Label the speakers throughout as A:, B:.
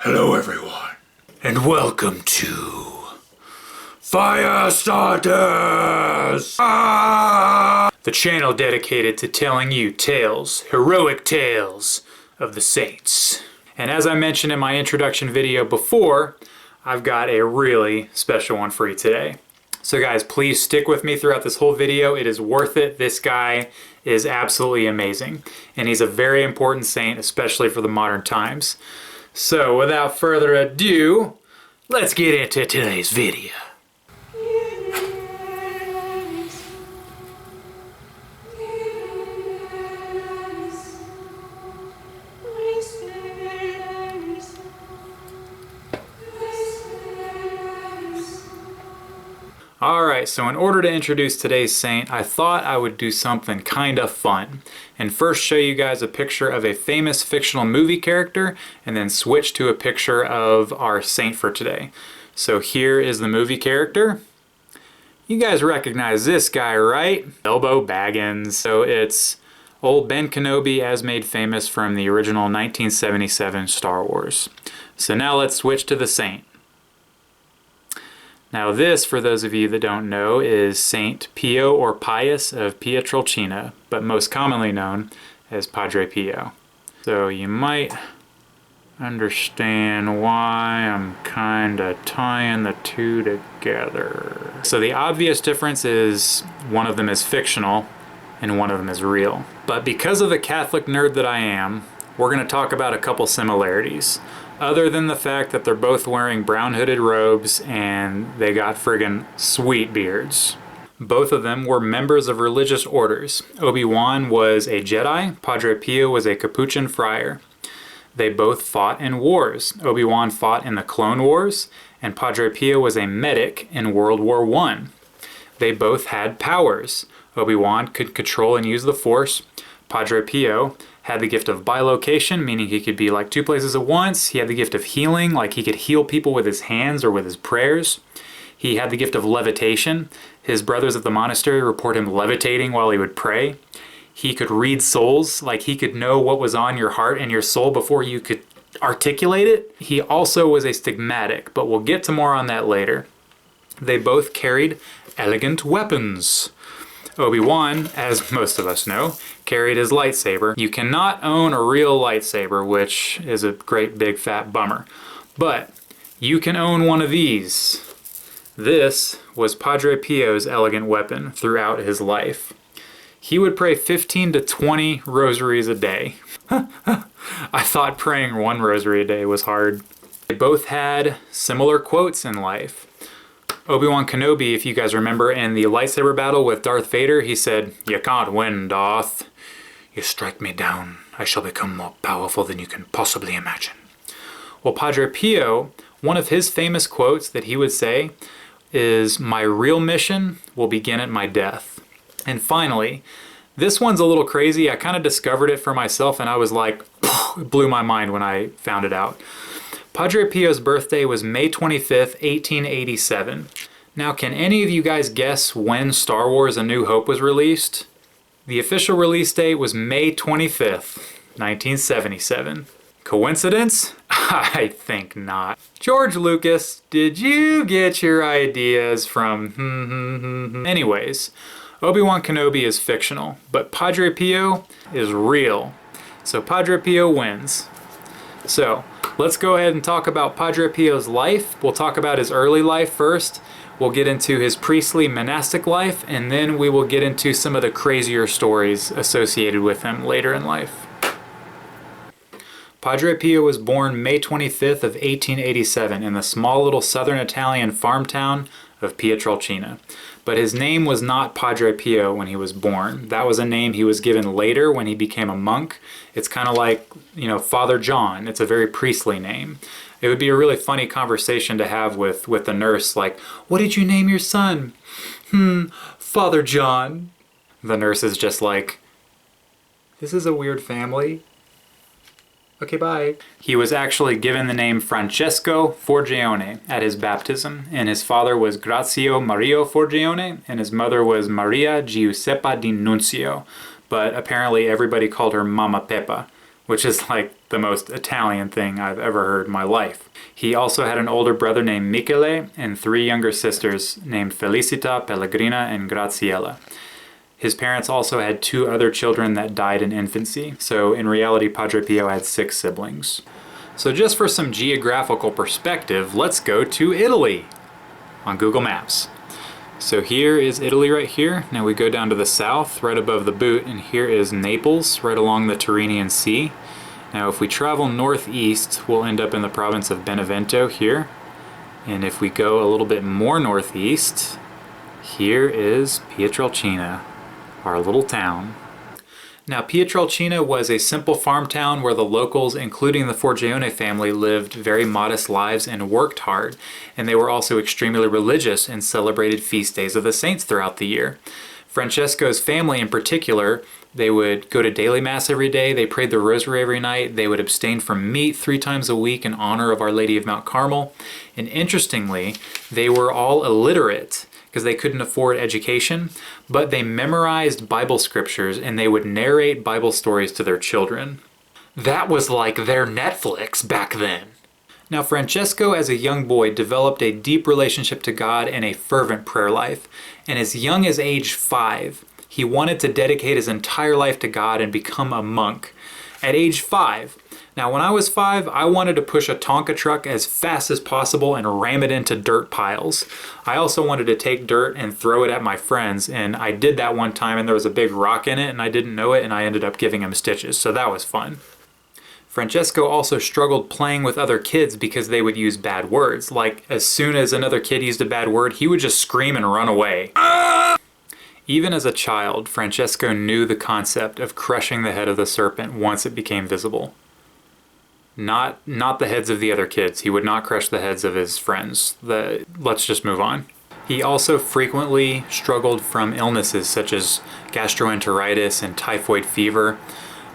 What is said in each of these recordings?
A: Hello everyone, and welcome to Firestarters! The channel dedicated to telling you tales, heroic tales of the saints. And as I mentioned in my introduction video before, I've got a really special one for you today. So guys, please stick with me throughout this whole video. It is worth it. This guy is absolutely amazing. And he's a very important saint, especially for the modern times. So without further ado, let's get into today's video. Alright, so in order to introduce today's saint, I thought I would do something kind of fun. And first show you guys a picture of a famous fictional movie character, and then switch to a picture of our saint for today. So here is the movie character. You guys recognize this guy, right? Bilbo Baggins. So it's old Ben Kenobi as made famous from the original 1977 Star Wars. So now let's switch to the saint. Now this, for those of you that don't know, is Saint Pio or Pius of Pietrelcina, but most commonly known as Padre Pio. So you might understand why I'm kinda tying the two together. So the obvious difference is one of them is fictional and one of them is real. But because of the Catholic nerd that I am, we're gonna talk about a couple similarities. Other than the fact that they're both wearing brown hooded robes and they got friggin' sweet beards. Both of them were members of religious orders. Obi Wan was a Jedi, Padre Pio was a Capuchin friar. They both fought in wars. Obi Wan fought in the Clone Wars, and Padre Pio was a medic in World War I. They both had powers. Obi Wan could control and use the Force. Padre Pio had the gift of bilocation, meaning he could be like two places at once. He had the gift of healing, like he could heal people with his hands or with his prayers. He had the gift of levitation. His brothers at the monastery report him levitating while he would pray. He could read souls, like he could know what was on your heart and your soul before you could articulate it. He also was a stigmatic, but we'll get to more on that later. They both carried elegant weapons. Obi-Wan, as most of us know, carried his lightsaber. You cannot own a real lightsaber, which is a great big fat bummer. But you can own one of these. This was Padre Pio's elegant weapon throughout his life. He would pray 15 to 20 rosaries a day. I thought praying one rosary a day was hard. They both had similar quotes in life. Obi Wan Kenobi, if you guys remember, in the lightsaber battle with Darth Vader, he said, "You can't win, Darth. You strike me down, I shall become more powerful than you can possibly imagine." Well, Padre Pio, one of his famous quotes that he would say is, "My real mission will begin at my death." And finally, this one's a little crazy. I kind of discovered it for myself and I was like, it blew my mind when I found it out. Padre Pio's birthday was May 25th, 1887. Now, can any of you guys guess when Star Wars A New Hope was released? The official release date was May 25th, 1977. Coincidence? I think not. George Lucas, did you get your ideas from Anyways, Obi Wan Kenobi is fictional, but Padre Pio is real. So Padre Pio wins. So, let's go ahead and talk about Padre Pio's life. We'll talk about his early life first. We'll get into his priestly monastic life, and then we will get into some of the crazier stories associated with him later in life. Padre Pio was born May 25th of 1887 in the small little southern Italian farm town of Pietrelcina. But his name was not Padre Pio when he was born. That was a name he was given later when he became a monk. It's kind of like, Father John. It's a very priestly name. It would be a really funny conversation to have with the nurse, like, "What did you name your son?" Father John." The nurse is just like, "This is a weird family. Okay, bye." He was actually given the name Francesco Forgione at his baptism, and his father was Grazio Mario Forgione, and his mother was Maria Giuseppa di Nunzio. But apparently everybody called her Mama Peppa, which is like the most Italian thing I've ever heard in my life. He also had an older brother named Michele and 3 younger sisters named Felicita, Pellegrina, and Graziella. His parents also had 2 other children that died in infancy, so in reality Padre Pio had 6 siblings. So just for some geographical perspective, let's go to Italy on Google Maps. So here is Italy right here. Now we go down to the south, right above the boot, and here is Naples, right along the Tyrrhenian Sea. Now if we travel northeast, we'll end up in the province of Benevento here. And if we go a little bit more northeast, here is Pietrelcina, our little town. Now Pietrelcina was a simple farm town where the locals, including the Forgione family, lived very modest lives and worked hard. And they were also extremely religious and celebrated feast days of the saints throughout the year. Francesco's family in particular, they would go to daily mass every day, they prayed the rosary every night, they would abstain from meat 3 times a week in honor of Our Lady of Mount Carmel. And interestingly, they were all illiterate because they couldn't afford education, but they memorized Bible scriptures and they would narrate Bible stories to their children. That was like their Netflix back then. Now Francesco as a young boy developed a deep relationship to God and a fervent prayer life, and as young as age 5, he wanted to dedicate his entire life to God and become a monk. At age 5, now when I was 5, I wanted to push a Tonka truck as fast as possible and ram it into dirt piles. I also wanted to take dirt and throw it at my friends, and I did that one time and there was a big rock in it and I didn't know it and I ended up giving him stitches, so that was fun. Francesco also struggled playing with other kids because they would use bad words. Like as soon as another kid used a bad word, he would just scream and run away. Even as a child, Francesco knew the concept of crushing the head of the serpent once it became visible. Not the heads of the other kids. He would not crush the heads of his friends. Let's just move on. He also frequently struggled from illnesses such as gastroenteritis and typhoid fever.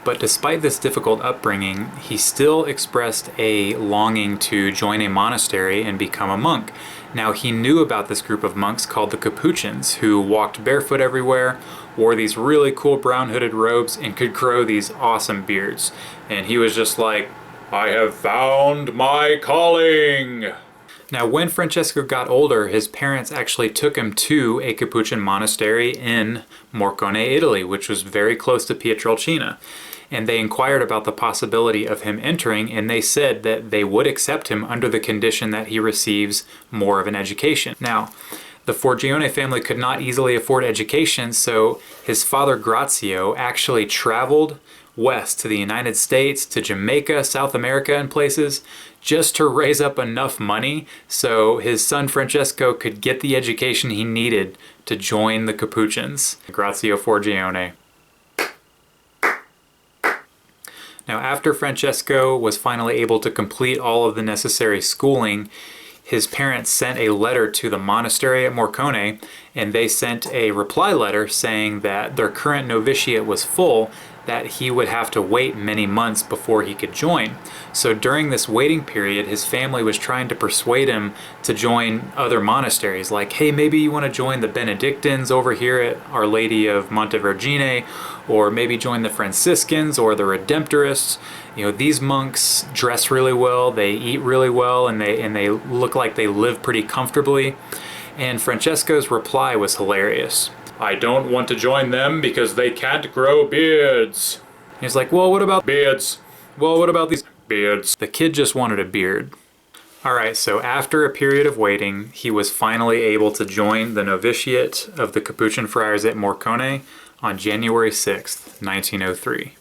A: But despite this difficult upbringing, he still expressed a longing to join a monastery and become a monk. Now he knew about this group of monks called the Capuchins, who walked barefoot everywhere, wore these really cool brown hooded robes, and could grow these awesome beards. And he was just like, I have found my calling! Now when Francesco got older, his parents actually took him to a Capuchin monastery in Morcone, Italy, which was very close to Pietrelcina. And they inquired about the possibility of him entering, and they said that they would accept him under the condition that he receives more of an education. Now, the Forgione family could not easily afford education, so his father Grazio actually traveled west to the United States, to Jamaica, South America, and places, just to raise up enough money so his son Francesco could get the education he needed to join the Capuchins. Grazio Forgione. Now, after Francesco was finally able to complete all of the necessary schooling, his parents sent a letter to the monastery at Morcone, and they sent a reply letter saying that their current novitiate was full, that he would have to wait many months before he could join. So during this waiting period, his family was trying to persuade him to join other monasteries, like, hey, maybe you want to join the Benedictines over here at Our Lady of Montevergine, or maybe join the Franciscans or the Redemptorists. You know, these monks dress really well, they eat really well, and they look like they live pretty comfortably. And Francesco's reply was hilarious. I don't want to join them because they can't grow beards. He's like, well, what about beards? Well, what about these beards? The kid just wanted a beard. Alright, so after a period of waiting, he was finally able to join the novitiate of the Capuchinfriars at Morcone on January 6th, 1903.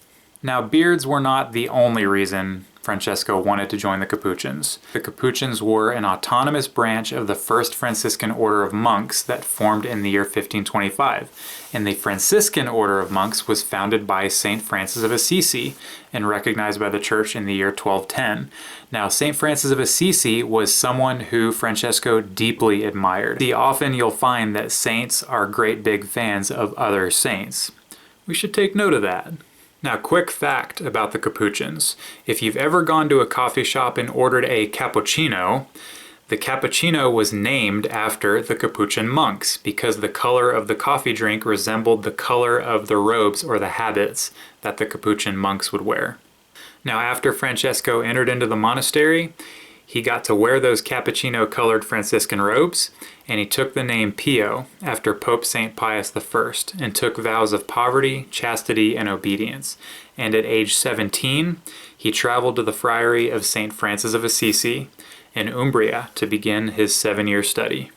A: Now, beards were not the only reason Francesco wanted to join the Capuchins. The Capuchins were an autonomous branch of the First Franciscan Order of Monks that formed in the year 1525. And the Franciscan Order of Monks was founded by Saint Francis of Assisi and recognized by the Church in the year 1210. Now, Saint Francis of Assisi was someone who Francesco deeply admired. Often you'll find that saints are great big fans of other saints. We should take note of that. Now, quick fact about the Capuchins. If you've ever gone to a coffee shop and ordered a cappuccino, the cappuccino was named after the Capuchin monks because the color of the coffee drink resembled the color of the robes or the habits that the Capuchin monks would wear. Now, after Francesco entered into the monastery, he got to wear those cappuccino-colored Franciscan robes, and he took the name Pio after Pope Saint Pius I and took vows of poverty, chastity, and obedience. And at age 17, he traveled to the friary of St. Francis of Assisi in Umbria to begin his 7-year study.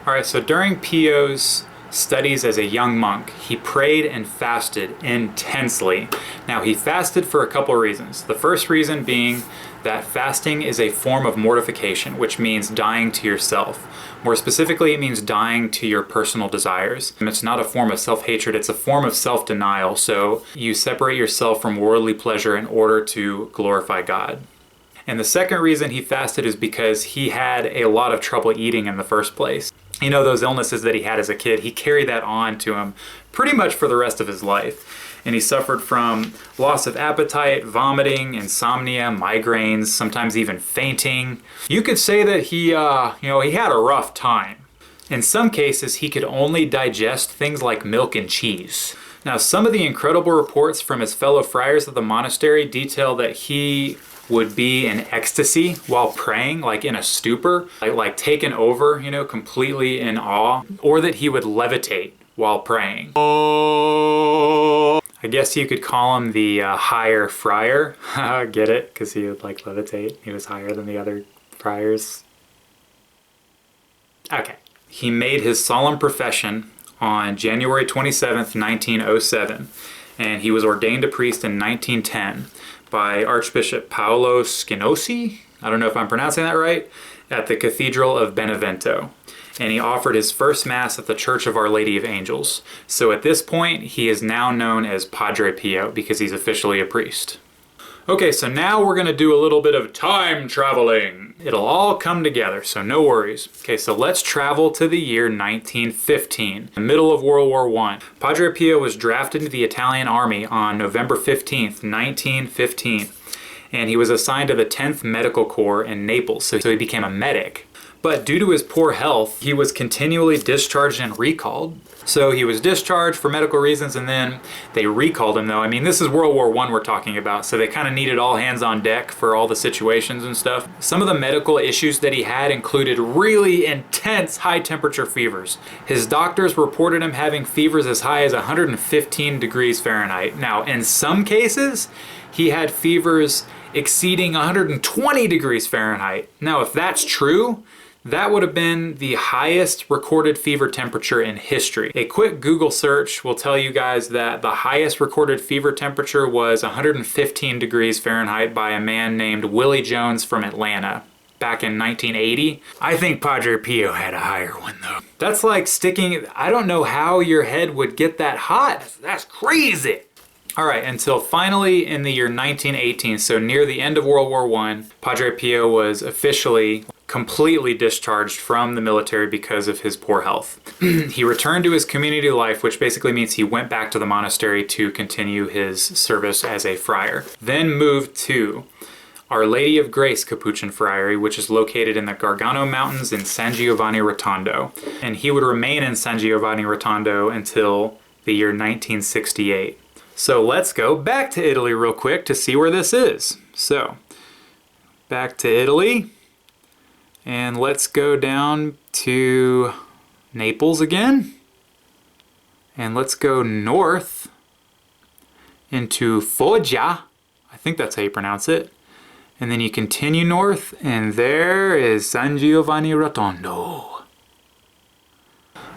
A: All right, so during Pio's studies as a young monk, he prayed and fasted intensely. Now, he fasted for a couple reasons. The first reason being that fasting is a form of mortification, which means dying to yourself. More specifically, it means dying to your personal desires. It's not a form of self-hatred, it's a form of self-denial. So you separate yourself from worldly pleasure in order to glorify God. And the second reason he fasted is because he had a lot of trouble eating in the first place. You know, those illnesses that he had as a kid, he carried that on to him pretty much for the rest of his life. And he suffered from loss of appetite, vomiting, insomnia, migraines, sometimes even fainting. You could say that he had a rough time. In some cases, he could only digest things like milk and cheese. Now, some of the incredible reports from his fellow friars of the monastery detail that he would be in ecstasy while praying, like in a stupor, like taken over, completely in awe, or that he would levitate while praying. I guess you could call him the higher friar. Get it? Because he would levitate. He was higher than the other friars. Okay. He made his solemn profession on January 27th, 1907, and he was ordained a priest in 1910 by Archbishop Paolo Scinosi, I don't know if I'm pronouncing that right, at the Cathedral of Benevento. And he offered his first Mass at the Church of Our Lady of Angels. So at this point, he is now known as Padre Pio because he's officially a priest. Okay, so now we're going to do a little bit of time traveling. It'll all come together, so no worries. Okay, so let's travel to the year 1915, the middle of World War I. Padre Pio was drafted into the Italian army on November 15th, 1915, and he was assigned to the 10th Medical Corps in Naples, so he became a medic. But due to his poor health, he was continually discharged and recalled. So he was discharged for medical reasons, and then they recalled him, though. I mean, this is World War I we're talking about, so they kind of needed all hands on deck for all the situations and stuff. Some of the medical issues that he had included really intense high-temperature fevers. His doctors reported him having fevers as high as 115 degrees Fahrenheit. Now, in some cases, he had fevers exceeding 120 degrees Fahrenheit. Now, if that's true, that would have been the highest recorded fever temperature in history. A quick Google search will tell you guys that the highest recorded fever temperature was 115 degrees Fahrenheit by a man named Willie Jones from Atlanta back in 1980. I think Padre Pio had a higher one though. That's like sticking, I don't know how your head would get that hot. That's crazy. All right, until finally in the year 1918, so near the end of World War I, Padre Pio was officially completely discharged from the military because of his poor health. He returned to his community life, which basically means he went back to the monastery to continue his service as a friar. Then moved to Our Lady of Grace Capuchinfriars, which is located in the Gargano Mountains in San Giovanni Rotondo. And he would remain in San Giovanni Rotondo until the year 1968. So let's go back to Italy real quick to see where this is. So, back to Italy. And let's go down to Naples again. And let's go north into Foggia. I think that's how you pronounce it. And then you continue north, and there is San Giovanni Rotondo.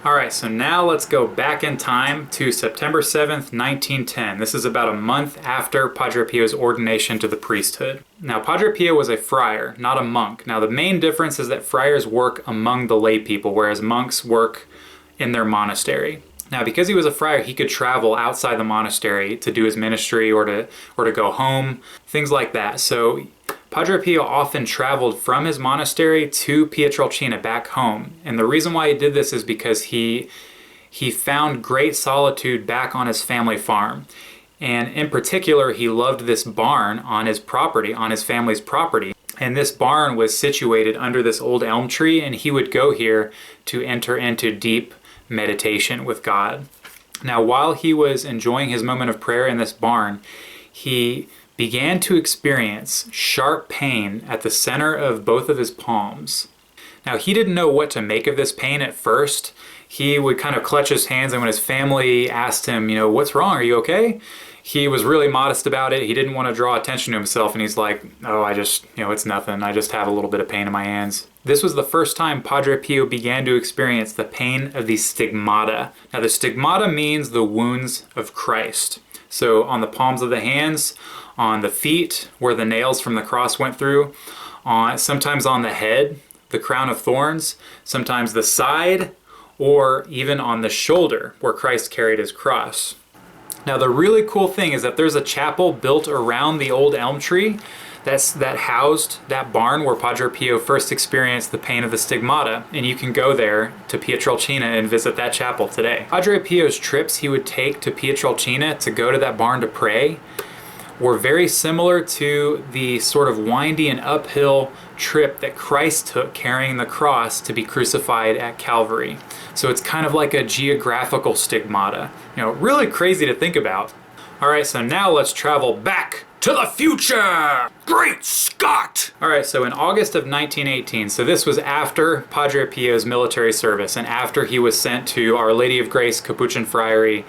A: All right, so now let's go back in time to September 7th, 1910. This is about a month after Padre Pio's ordination to the priesthood. Now, Padre Pio was a friar, not a monk. Now, the main difference is that friars work among the lay people, whereas monks work in their monastery. Now, because he was a friar, he could travel outside the monastery to do his ministry or to go home, things like that. So Padre Pio often traveled from his monastery to Pietrelcina back home. And the reason why he did this is because he found great solitude back on his family farm. And in particular, he loved this barn on his property, on his family's property. And this barn was situated under this old elm tree, and he would go here to enter into deep meditation with God. Now, while he was enjoying his moment of prayer in this barn, he began to experience sharp pain at the center of both of his palms. Now, he didn't know what to make of this pain at first. He would kind of clutch his hands, and when his family asked him, what's wrong? Are you okay? He was really modest about it. He didn't want to draw attention to himself, and he's like, oh, I just, it's nothing. I just have a little bit of pain in my hands. This was the first time Padre Pio began to experience the pain of the stigmata. Now, the stigmata means the wounds of Christ. So on the palms of the hands, on the feet, where the nails from the cross went through, sometimes on the head, the crown of thorns, sometimes the side, or even on the shoulder, where Christ carried his cross. Now, the really cool thing is that there's a chapel built around the old elm tree that housed that barn where Padre Pio first experienced the pain of the stigmata, and you can go there to Pietrelcina and visit that chapel today. Padre Pio's trips he would take to Pietrelcina to go to that barn to pray were very similar to the sort of windy and uphill trip that Christ took carrying the cross to be crucified at Calvary. So it's kind of like a geographical stigmata. Really crazy to think about. All right, so now let's travel back to the future! Great Scott! All right, so in August of 1918, so this was after Padre Pio's military service and after he was sent to Our Lady of Grace Capuchinfriars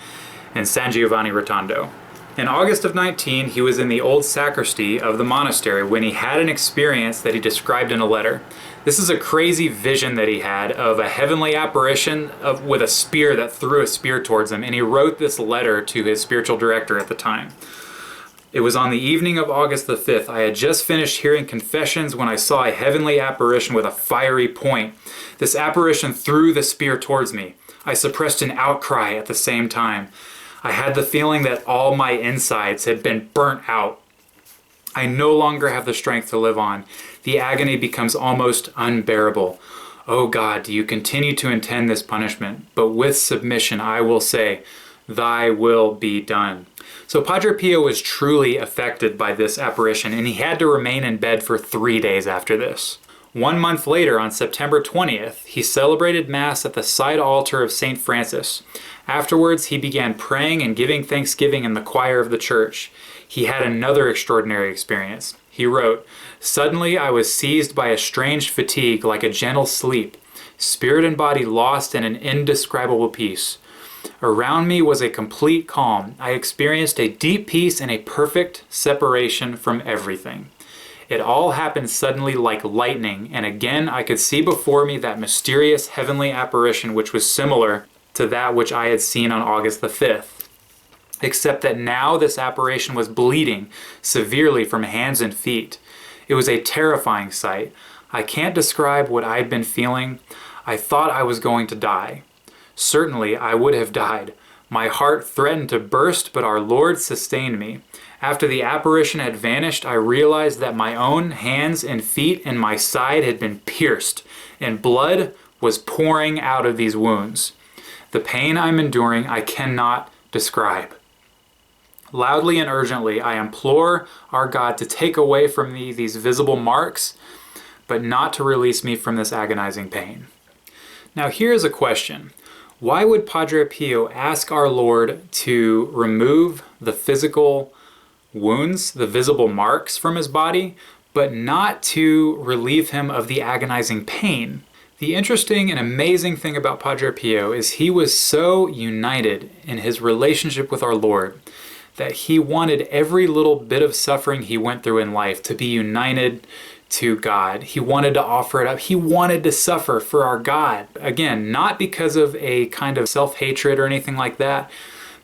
A: in San Giovanni Rotondo. In August of 19, he was in the old sacristy of the monastery when he had an experience that he described in a letter. This is a crazy vision that he had of a heavenly apparition with a spear that threw a spear towards him, and he wrote this letter to his spiritual director at the time. It was on the evening of August the 5th. I had just finished hearing confessions when I saw a heavenly apparition with a fiery point. This apparition threw the spear towards me. I suppressed an outcry at the same time. I had the feeling that all my insides had been burnt out. I no longer have the strength to live on. The agony becomes almost unbearable. Oh God, do you continue to intend this punishment? But with submission I will say, thy will be done. So Padre Pio was truly affected by this apparition, and he had to remain in bed for 3 days after this. 1 month later, on September 20th, he celebrated Mass at the side altar of St. Francis. Afterwards, he began praying and giving thanksgiving in the choir of the church. He had another extraordinary experience. He wrote, "Suddenly I was seized by a strange fatigue like a gentle sleep, spirit and body lost in an indescribable peace. Around me was a complete calm. I experienced a deep peace and a perfect separation from everything. It all happened suddenly like lightning, and again I could see before me that mysterious heavenly apparition which was similar to that which I had seen on August the 5th. Except that now this apparition was bleeding severely from hands and feet. It was a terrifying sight. I can't describe what I'd been feeling. I thought I was going to die. Certainly I would have died. My heart threatened to burst, but our Lord sustained me. After the apparition had vanished, I realized that my own hands and feet and my side had been pierced, and blood was pouring out of these wounds. The pain I'm enduring I cannot describe. Loudly and urgently, I implore our God to take away from me these visible marks, but not to release me from this agonizing pain." Now here is a question. Why would Padre Pio ask our Lord to remove the physical wounds, the visible marks from his body, but not to relieve him of the agonizing pain? The interesting and amazing thing about Padre Pio is he was so united in his relationship with our Lord that he wanted every little bit of suffering he went through in life to be united to God. He wanted to offer it up. He wanted to suffer for our God. Again, not because of a kind of self-hatred or anything like that,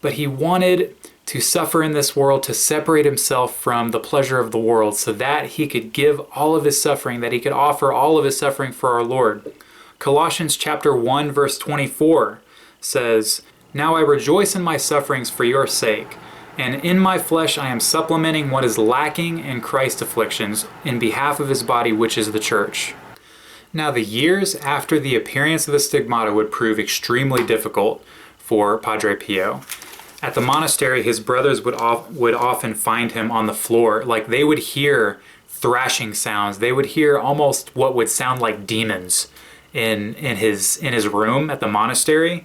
A: but he wanted to suffer in this world, to separate himself from the pleasure of the world so that he could give all of his suffering, that he could offer all of his suffering for our Lord. Colossians chapter 1 verse 24 says, "Now I rejoice in my sufferings for your sake, and in my flesh I am supplementing what is lacking in Christ's afflictions in behalf of his body, which is the church." Now the years after the appearance of the stigmata would prove extremely difficult for Padre Pio. At the monastery, his brothers would often find him on the floor. Like they would hear thrashing sounds. They would hear almost what would sound like demons in his room at the monastery.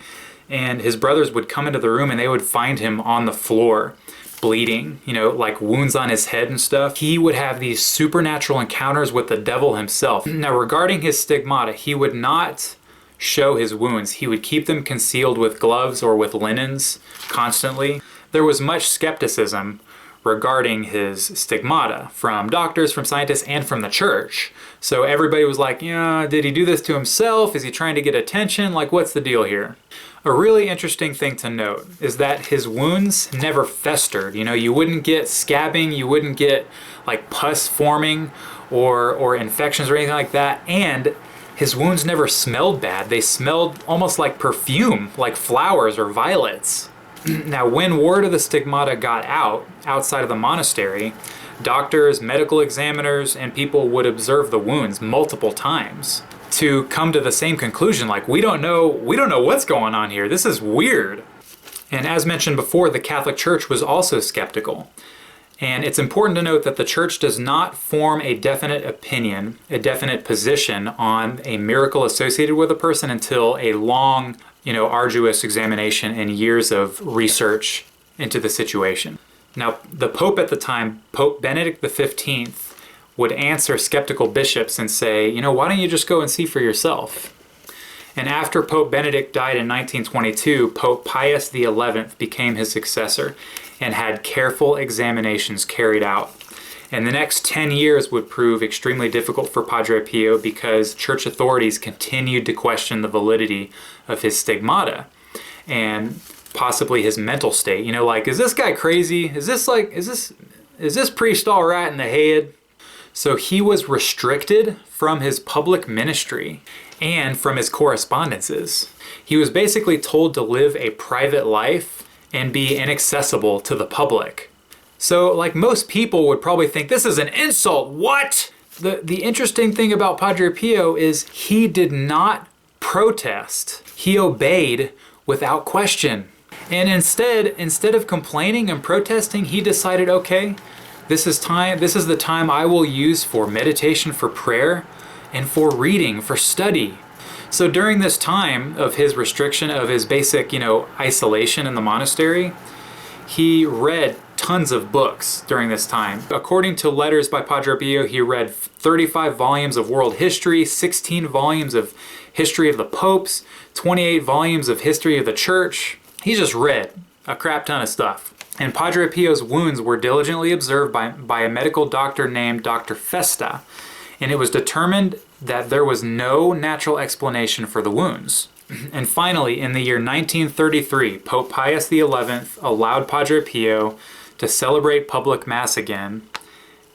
A: And his brothers would come into the room and they would find him on the floor. bleeding, like wounds on his head and stuff. He would have these supernatural encounters with the devil himself. Now, regarding his stigmata, he would not show his wounds. He would keep them concealed with gloves or with linens constantly. There was much skepticism regarding his stigmata from doctors, from scientists, and from the church. So everybody was like, did he do this to himself? Is he trying to get attention? Like, what's the deal here? A really interesting thing to note is that his wounds never festered. You wouldn't get scabbing, you wouldn't get like pus forming or infections or anything like that. And his wounds never smelled bad. They smelled almost like perfume, like flowers or violets. Now, when word of the stigmata got outside of the monastery, doctors, medical examiners, and people would observe the wounds multiple times to come to the same conclusion, like, we don't know what's going on here. This is weird. And as mentioned before, the Catholic Church was also skeptical. And it's important to note that the Church does not form a definite opinion, a definite position on a miracle associated with a person until a long, arduous examination and years of research into the situation. Now, the Pope at the time, Pope Benedict XV, would answer skeptical bishops and say, why don't you just go and see for yourself? And after Pope Benedict died in 1922, Pope Pius XI became his successor and had careful examinations carried out. And the next 10 years would prove extremely difficult for Padre Pio because church authorities continued to question the validity of his stigmata and possibly his mental state. Is this guy crazy? Is this priest all right in the head? So he was restricted from his public ministry and from his correspondences. He was basically told to live a private life and be inaccessible to the public. So, like most people would probably think, this is an insult. What? The interesting thing about Padre Pio is he did not protest. He obeyed without question. And instead of complaining and protesting, he decided, okay, this is the time I will use for meditation, for prayer, and for reading, for study. So during this time of his restriction, of his basic, isolation in the monastery, he read tons of books during this time. According to letters by Padre Pio, he read 35 volumes of world history, 16 volumes of history of the popes, 28 volumes of history of the church. He just read a crap ton of stuff. And Padre Pio's wounds were diligently observed by a medical doctor named Dr. Festa, and it was determined that there was no natural explanation for the wounds. And finally, in the year 1933, Pope Pius XI allowed Padre Pio to celebrate public Mass again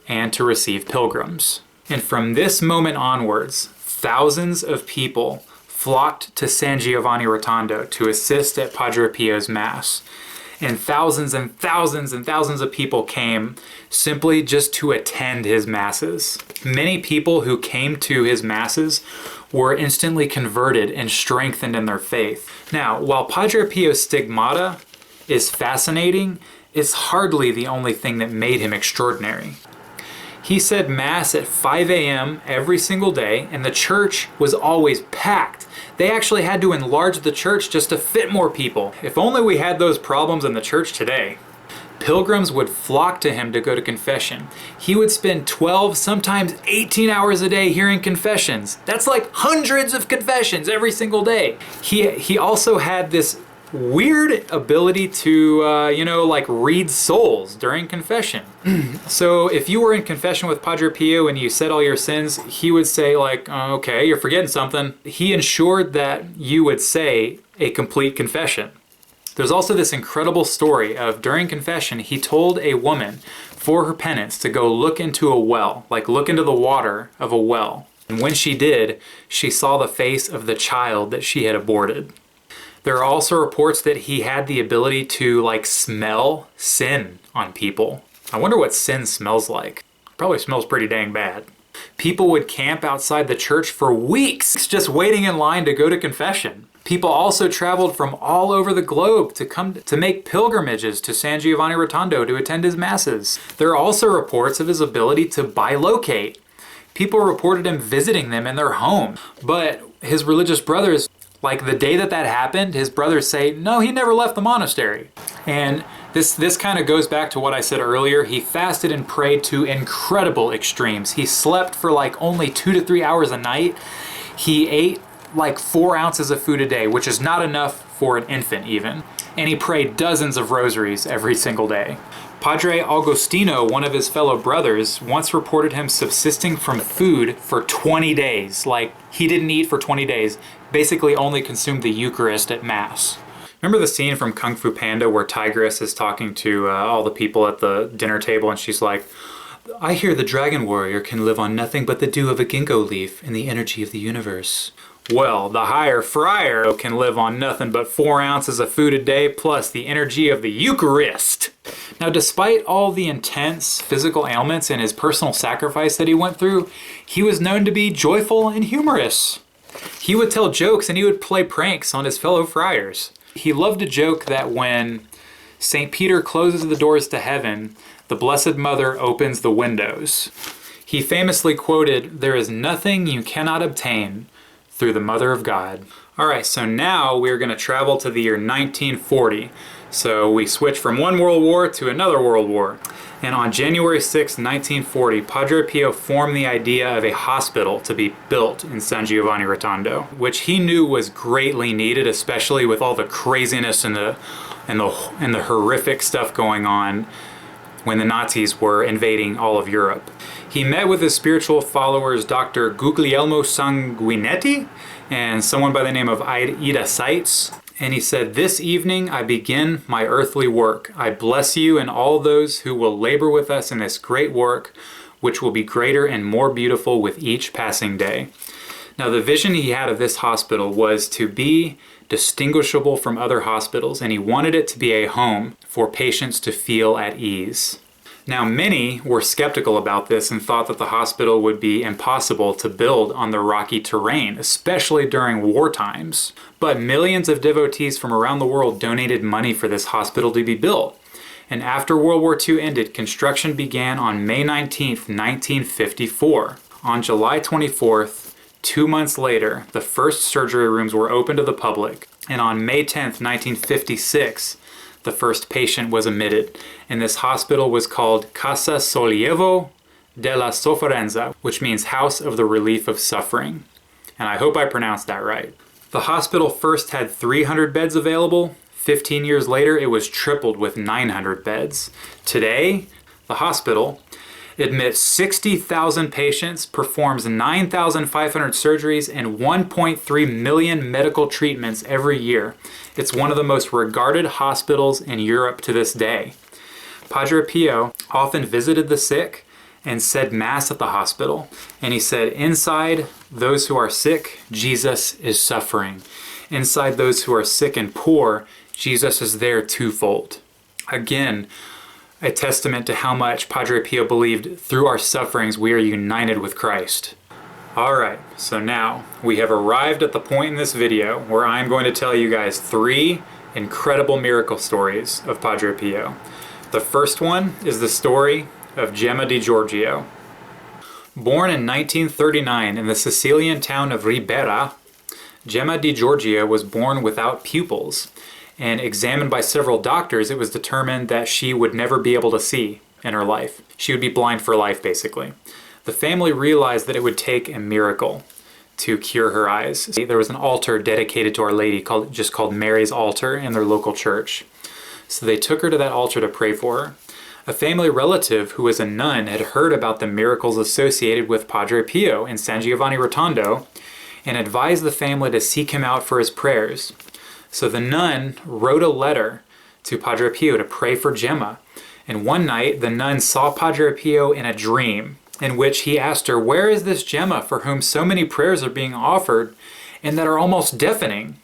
A: and to receive pilgrims. And from this moment onwards, thousands of people flocked to San Giovanni Rotondo to assist at Padre Pio's Mass. And thousands and thousands and thousands of people came simply just to attend his Masses. Many people who came to his Masses were instantly converted and strengthened in their faith. Now, while Padre Pio's stigmata is fascinating, it's hardly the only thing that made him extraordinary. He said Mass at 5 a.m. every single day, and the church was always packed. They actually had to enlarge the church just to fit more people. If only we had those problems in the church today. Pilgrims would flock to him to go to confession. He would spend 12, sometimes 18 hours a day hearing confessions. That's like hundreds of confessions every single day. He also had this weird ability to, read souls during confession. So if you were in confession with Padre Pio and you said all your sins, he would say okay, you're forgetting something. He ensured that you would say a complete confession. There's also this incredible story of during confession, he told a woman for her penance to go look into a well, look into the water of a well. And when she did, she saw the face of the child that she had aborted. There are also reports that he had the ability to smell sin on people. I wonder what sin smells like. Probably smells pretty dang bad. People would camp outside the church for weeks just waiting in line to go to confession. People also traveled from all over the globe to come to make pilgrimages to San Giovanni Rotondo to attend his Masses. There are also reports of his ability to bilocate. People reported him visiting them in their home. But his religious brothers Like the day that that happened, his brothers say, no, he never left the monastery. And this kind of goes back to what I said earlier. He fasted and prayed to incredible extremes. He slept for like only 2 to 3 hours a night. He ate like 4 ounces of food a day, which is not enough for an infant even. And he prayed dozens of rosaries every single day. Padre Agostino, one of his fellow brothers, once reported him subsisting from food for 20 days. Like, he didn't eat for 20 days, basically only consumed the Eucharist at Mass. Remember the scene from Kung Fu Panda where Tigress is talking to all the people at the dinner table and she's like, I hear the dragon warrior can live on nothing but the dew of a ginkgo leaf and the energy of the universe. Well, the higher friar can live on nothing but 4 ounces of food a day plus the energy of the Eucharist. Now, despite all the intense physical ailments and his personal sacrifice that he went through, he was known to be joyful and humorous. He would tell jokes and he would play pranks on his fellow friars. He loved to joke that when Saint Peter closes the doors to heaven, the Blessed Mother opens the windows. He famously quoted, "There is nothing you cannot obtain through the Mother of God." All right, so now we're going to travel to the year 1940. So we switch from one world war to another world war. And on January 6, 1940, Padre Pio formed the idea of a hospital to be built in San Giovanni Rotondo, which he knew was greatly needed, especially with all the craziness and the horrific stuff going on when the Nazis were invading all of Europe. He met with his spiritual followers, Dr. Guglielmo Sanguinetti and someone by the name of Ida Seitz. And he said, "This evening I begin my earthly work. I bless you and all those who will labor with us in this great work, which will be greater and more beautiful with each passing day." Now, the vision he had of this hospital was to be distinguishable from other hospitals, and he wanted it to be a home for patients to feel at ease. Now, many were skeptical about this and thought that the hospital would be impossible to build on the rocky terrain, especially during war times. But millions of devotees from around the world donated money for this hospital to be built. And after World War II ended, construction began on May 19th, 1954. On July 24th, 2 months later, the first surgery rooms were open to the public. And on May 10th, 1956, the first patient was admitted, and this hospital was called Casa Sollievo della Sofferenza, which means House of the Relief of Suffering. And I hope I pronounced that right. The hospital first had 300 beds available. 15 years later, it was tripled with 900 beds. Today, the hospital admits 60,000 patients, performs 9,500 surgeries, and 1.3 million medical treatments every year. It's one of the most regarded hospitals in Europe to this day. Padre Pio often visited the sick and said Mass at the hospital. And he said, inside those who are sick, Jesus is suffering. Inside those who are sick and poor, Jesus is there twofold. Again, a testament to how much Padre Pio believed through our sufferings we are united with Christ. Alright, so now we have arrived at the point in this video where I'm going to tell you guys 3 incredible miracle stories of Padre Pio. The first one is the story of Gemma di Giorgio. Born in 1939 in the Sicilian town of Ribera, Gemma di Giorgio was born without pupils. And examined by several doctors, it was determined that she would never be able to see in her life. She would be blind for life, basically. The family realized that it would take a miracle to cure her eyes. There was an altar dedicated to Our Lady called Mary's Altar in their local church. So they took her to that altar to pray for her. A family relative who was a nun had heard about the miracles associated with Padre Pio in San Giovanni Rotondo and advised the family to seek him out for his prayers. So the nun wrote a letter to Padre Pio to pray for Gemma. And one night, the nun saw Padre Pio in a dream in which he asked her, "Where is this Gemma for whom so many prayers are being offered and that are almost deafening?"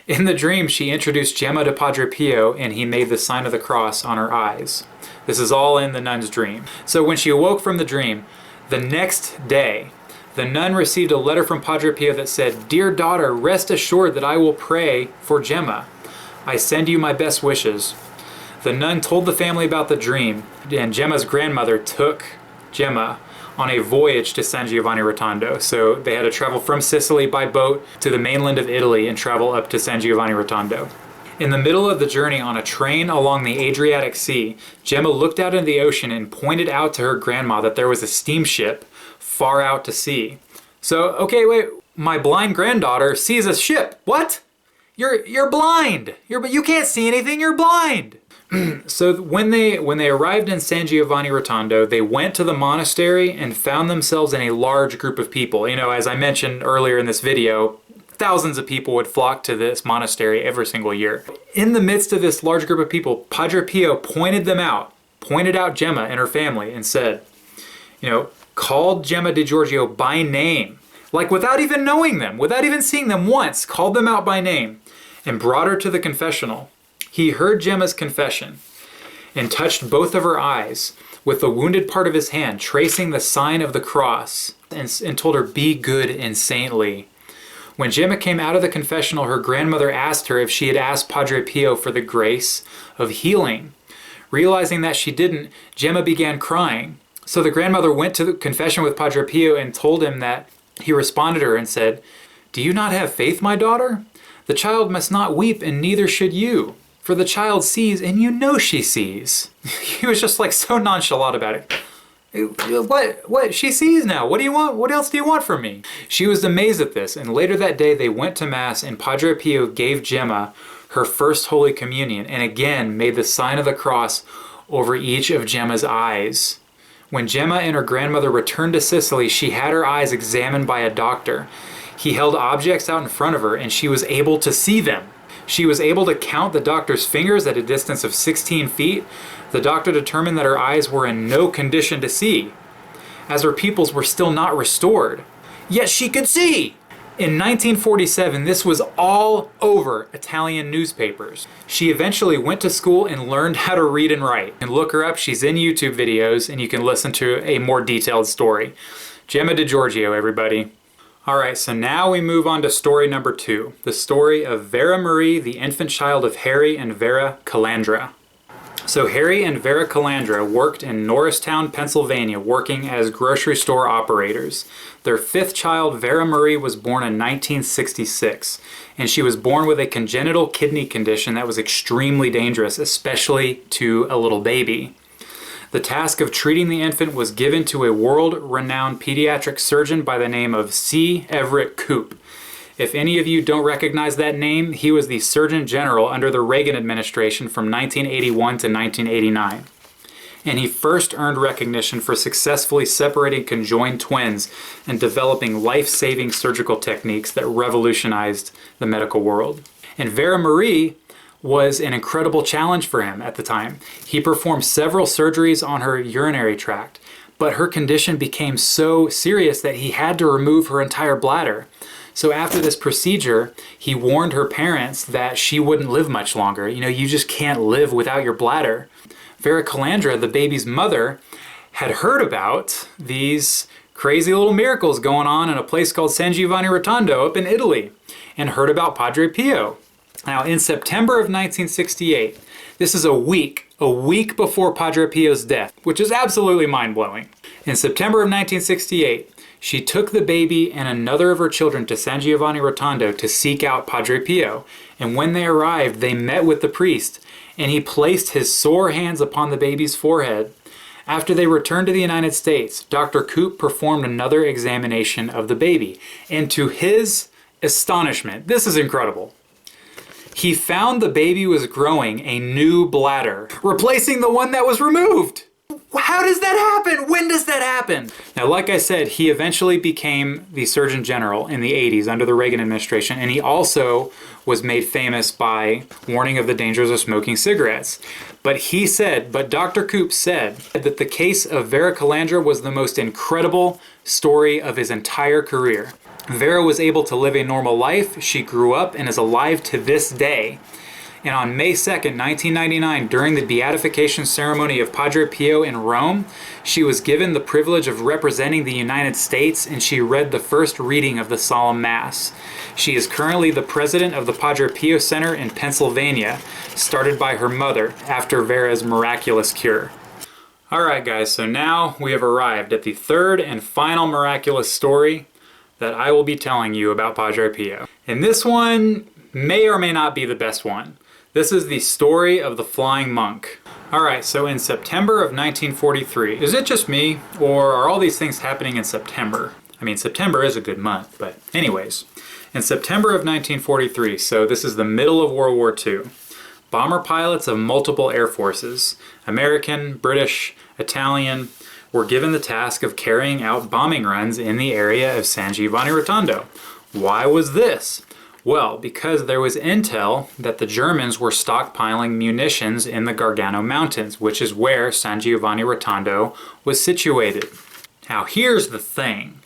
A: In the dream, she introduced Gemma to Padre Pio and he made the sign of the cross on her eyes. This is all in the nun's dream. So when she awoke from the dream, the next day, the nun received a letter from Padre Pio that said, "Dear daughter, rest assured that I will pray for Gemma. I send you my best wishes." The nun told the family about the dream, and Gemma's grandmother took Gemma on a voyage to San Giovanni Rotondo. So they had to travel from Sicily by boat to the mainland of Italy and travel up to San Giovanni Rotondo. In the middle of the journey on a train along the Adriatic Sea, Gemma looked out into the ocean and pointed out to her grandma that there was a steamship far out to sea. So, okay, wait, my blind granddaughter sees a ship. What? You're blind. You can't see anything. You're blind. So when they arrived in San Giovanni Rotondo, they went to the monastery and found themselves in a large group of people. You know, as I mentioned earlier in this video, thousands of people would flock to this monastery every single year. In the midst of this large group of people, Padre Pio pointed out Gemma and her family and said, called Gemma di Giorgio by name, like without even knowing them, without even seeing them once, called them out by name and brought her to the confessional. He heard Gemma's confession and touched both of her eyes with the wounded part of his hand, tracing the sign of the cross, and told her, "Be good and saintly." When Gemma came out of the confessional, her grandmother asked her if she had asked Padre Pio for the grace of healing. Realizing that she didn't, Gemma began crying. So the grandmother went to the confession with Padre Pio and told him that. He responded to her and said, "Do you not have faith, my daughter? The child must not weep, and neither should you. For the child sees, and you know she sees." He was just like so nonchalant about it. What? She sees now. What do you want? What else do you want from me? She was amazed at this, and later that day they went to Mass, and Padre Pio gave Gemma her first Holy Communion, and again made the sign of the cross over each of Gemma's eyes. When Gemma and her grandmother returned to Sicily, she had her eyes examined by a doctor. He held objects out in front of her, and she was able to see them. She was able to count the doctor's fingers at a distance of 16 feet. The doctor determined that her eyes were in no condition to see, as her pupils were still not restored. Yet she could see! In 1947, this was all over Italian newspapers. She eventually went to school and learned how to read and write. And look her up, she's in YouTube videos, and you can listen to a more detailed story. Gemma di Giorgio, everybody. Alright, so now we move on to story number 2. The story of Vera Marie, the infant child of Harry and Vera Calandra. So Harry and Vera Calandra worked in Norristown, Pennsylvania, working as grocery store operators. Their 5th child, Vera Marie, was born in 1966, and she was born with a congenital kidney condition that was extremely dangerous, especially to a little baby. The task of treating the infant was given to a world-renowned pediatric surgeon by the name of C. Everett Koop. If any of you don't recognize that name, he was the Surgeon General under the Reagan administration from 1981 to 1989. And he first earned recognition for successfully separating conjoined twins and developing life-saving surgical techniques that revolutionized the medical world. And Vera Marie was an incredible challenge for him at the time. He performed several surgeries on her urinary tract, but her condition became so serious that he had to remove her entire bladder. So after this procedure, he warned her parents that she wouldn't live much longer. You just can't live without your bladder. Vera Calandra, the baby's mother, had heard about these crazy little miracles going on in a place called San Giovanni Rotondo up in Italy, and heard about Padre Pio. Now, in September of 1968, this is a week before Padre Pio's death, which is absolutely mind-blowing. In September of 1968, she took the baby and another of her children to San Giovanni Rotondo to seek out Padre Pio. And when they arrived, they met with the priest, and he placed his sore hands upon the baby's forehead. After they returned to the United States, Dr. Koop performed another examination of the baby. And to his astonishment, this is incredible, he found the baby was growing a new bladder, replacing the one that was removed. How does that happen? When does that happen? Now, like I said, he eventually became the Surgeon General in the 80s under the Reagan administration, and he also was made famous by warning of the dangers of smoking cigarettes. But Dr. Koop said that the case of Vera Calandra was the most incredible story of his entire career. Vera was able to live a normal life. She grew up and is alive to this day. And on May 2nd, 1999, during the beatification ceremony of Padre Pio in Rome, she was given the privilege of representing the United States, and she read the first reading of the Solemn Mass. She is currently the president of the Padre Pio Center in Pennsylvania, started by her mother after Vera's miraculous cure. Alright guys, so now we have arrived at the third and final miraculous story that I will be telling you about Padre Pio. And this one may or may not be the best one. This is the story of the flying monk. Alright, so in September of 1943, is it just me, or are all these things happening in September? I mean, September is a good month, but anyways. In September of 1943, so this is the middle of World War II, bomber pilots of multiple air forces, American, British, Italian, were given the task of carrying out bombing runs in the area of San Giovanni Rotondo. Why was this? Well, because there was intel that the Germans were stockpiling munitions in the Gargano Mountains, which is where San Giovanni Rotondo was situated. Now here's the thing.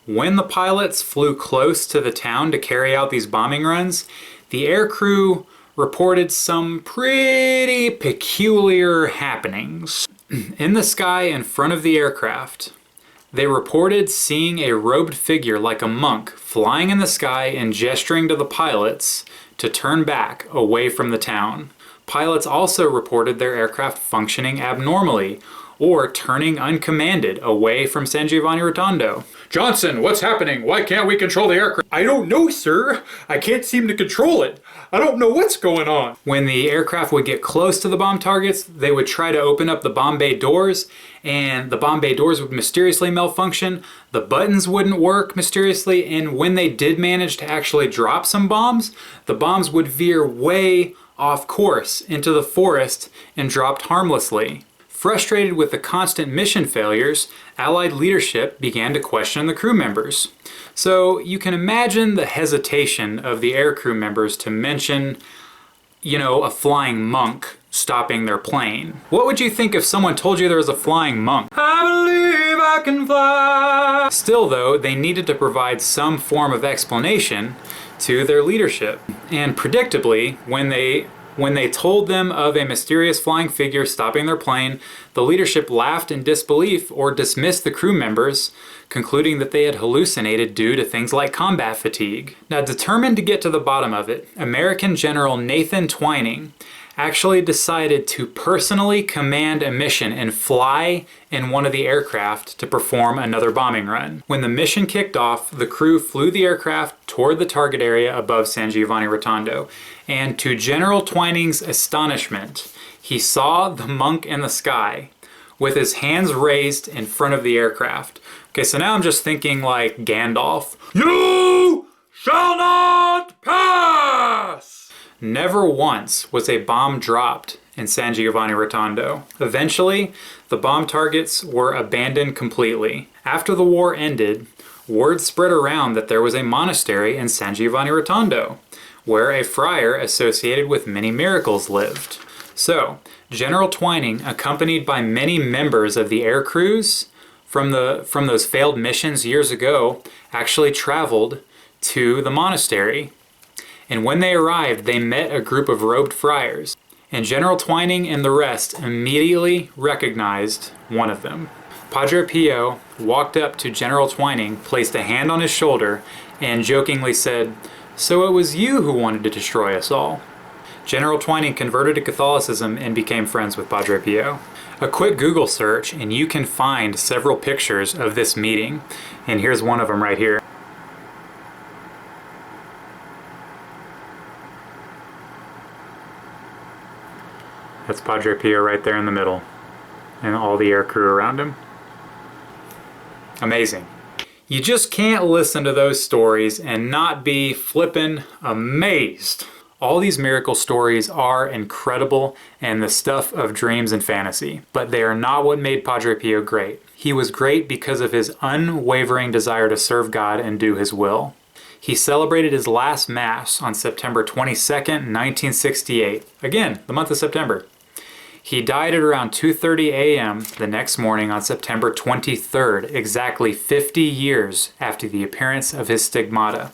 A: When the pilots flew close to the town to carry out these bombing runs, the aircrew reported some pretty peculiar happenings. In the sky in front of the aircraft, they reported seeing a robed figure like a monk flying in the sky and gesturing to the pilots to turn back away from the town. Pilots also reported their aircraft functioning abnormally or turning uncommanded away from San Giovanni Rotondo. Johnson, what's happening? Why can't we control the aircraft?
B: I don't know, sir. I can't seem to control it. I don't know what's going on.
A: When the aircraft would get close to the bomb targets, they would try to open up the bomb bay doors, and the bomb bay doors would mysteriously malfunction. The buttons wouldn't work mysteriously, and when they did manage to actually drop some bombs, the bombs would veer way off course into the forest and dropped harmlessly. Frustrated with the constant mission failures, Allied leadership began to question the crew members. So you can imagine the hesitation of the aircrew members to mention, a flying monk stopping their plane. What would you think if someone told you there was a flying monk?
B: I believe I can fly.
A: Still though, they needed to provide some form of explanation to their leadership. And predictably, when they told them of a mysterious flying figure stopping their plane, the leadership laughed in disbelief or dismissed the crew members, concluding that they had hallucinated due to things like combat fatigue. Now, determined to get to the bottom of it, American General Nathan Twining actually decided to personally command a mission and fly in one of the aircraft to perform another bombing run. When the mission kicked off, the crew flew the aircraft toward the target area above San Giovanni Rotondo, and to General Twining's astonishment, he saw the monk in the sky with his hands raised in front of the aircraft. Okay, so now I'm just thinking like Gandalf.
B: You shall not pass!
A: Never once was a bomb dropped in San Giovanni Rotondo. Eventually, the bomb targets were abandoned completely. After the war ended, word spread around that there was a monastery in San Giovanni Rotondo, where a friar associated with many miracles lived. So, General Twining, accompanied by many members of the air crews from those failed missions years ago, actually traveled to the monastery. And when they arrived, they met a group of robed friars, and General Twining and the rest immediately recognized one of them. Padre Pio walked up to General Twining, placed a hand on his shoulder, and jokingly said, "So it was you who wanted to destroy us all." General Twining converted to Catholicism and became friends with Padre Pio. A quick Google search and you can find several pictures of this meeting, and here's one of them right here. That's Padre Pio right there in the middle, and all the air crew around him. Amazing. You just can't listen to those stories and not be flippin' amazed. All these miracle stories are incredible and the stuff of dreams and fantasy, but they are not what made Padre Pio great. He was great because of his unwavering desire to serve God and do His will. He celebrated his last Mass on September 22nd, 1968. Again, the month of September. He died at around 2:30 a.m. the next morning on September 23rd, exactly 50 years after the appearance of his stigmata.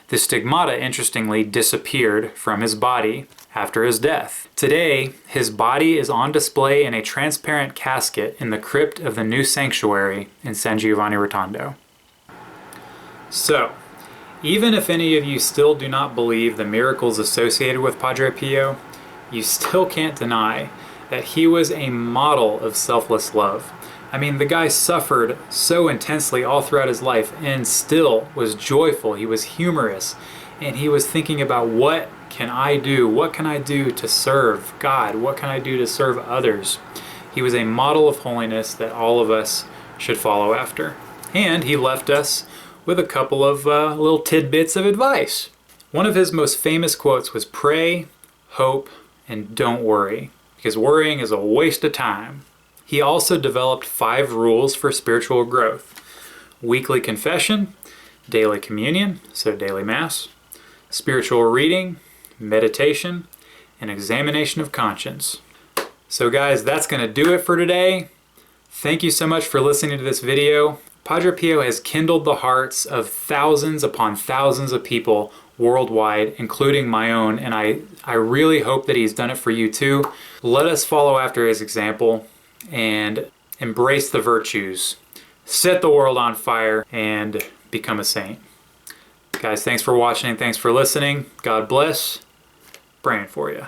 A: The stigmata, interestingly, disappeared from his body after his death. Today, his body is on display in a transparent casket in the crypt of the new sanctuary in San Giovanni Rotondo. So, even if any of you still do not believe the miracles associated with Padre Pio, you still can't deny that he was a model of selfless love. I mean, the guy suffered so intensely all throughout his life and still was joyful. He was humorous, and he was thinking about, what can I do? What can I do to serve God? What can I do to serve others? He was a model of holiness that all of us should follow after. And he left us with a couple of little tidbits of advice. One of his most famous quotes was, "Pray, hope, and don't worry, because worrying is a waste of time." He also developed 5 rules for spiritual growth: weekly confession, daily communion, so daily mass, spiritual reading, meditation, and examination of conscience. So guys, that's going to do it for today. Thank you so much for listening to this video. Padre Pio has kindled the hearts of thousands upon thousands of people worldwide, including my own, and I really hope that he's done it for you too. Let us follow after his example and embrace the virtues, set the world on fire, and become a saint. Guys, thanks for watching and thanks for listening. God bless. Praying for you.